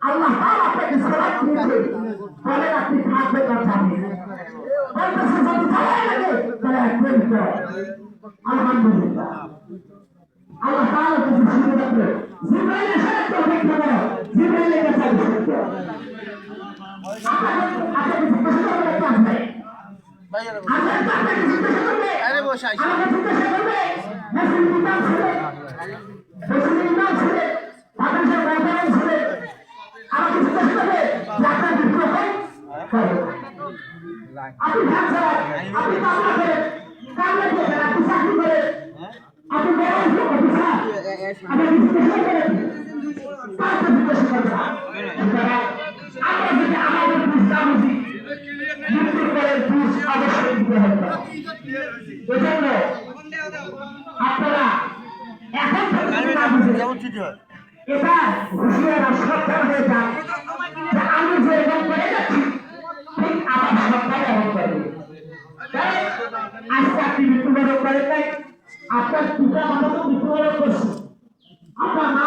আল্লাহ তাআলা আপনাকে সালাত দিয়েছে বলেন আপনি থাকবেন না থাকবেন বলতেছে যদি ঝালাই লাগে তাহলে একদম আলহামদুলিল্লাহ আল্লাহ তাআলা কিছু শুনে রাখবে জিবরাইলের সাথে তো অনেক ভালো জিবরাইলের কাছে সত্য আপনাকে জিজ্ঞাসা করবে একটা আছে আপনাকে জিজ্ঞাসা করবে আরে বসে আইসা আমাকে জিজ্ঞাসা করবে মুসলিম নাম ছেলে মুসলিম নাম ছেলে বাংলাদেশের রাজধানী ছেলে আমাকে জিজ্ঞাসা করবে যে আপনার বিদ্রোহ হয় আপনি ধ্যান ছাড়া আপনি কামনা করেন কামনা করেন আপনি চাকরি করেন আপনি বড় অফিসার আমাকে জিজ্ঞাসা করেন কাউকে জিজ্ঞাসা করবে না আমরা যদি আমাদের বুঝতে বুঝি মৃত্যুর পরে বুঝ অবশ্যই দিতে হবে এজন্য আপনারা এখন এটা হুঁশিয়ারা সাবধান হয়ে যান যে আমি যে এরকম করে যাচ্ছি ঠিক আমার সন্তান এমন করবে আজকে আপনি মৃত্যুবরণ করেন নাই আপনার পিতা মাতা তো মৃত্যুবরণ করছে আপনার মা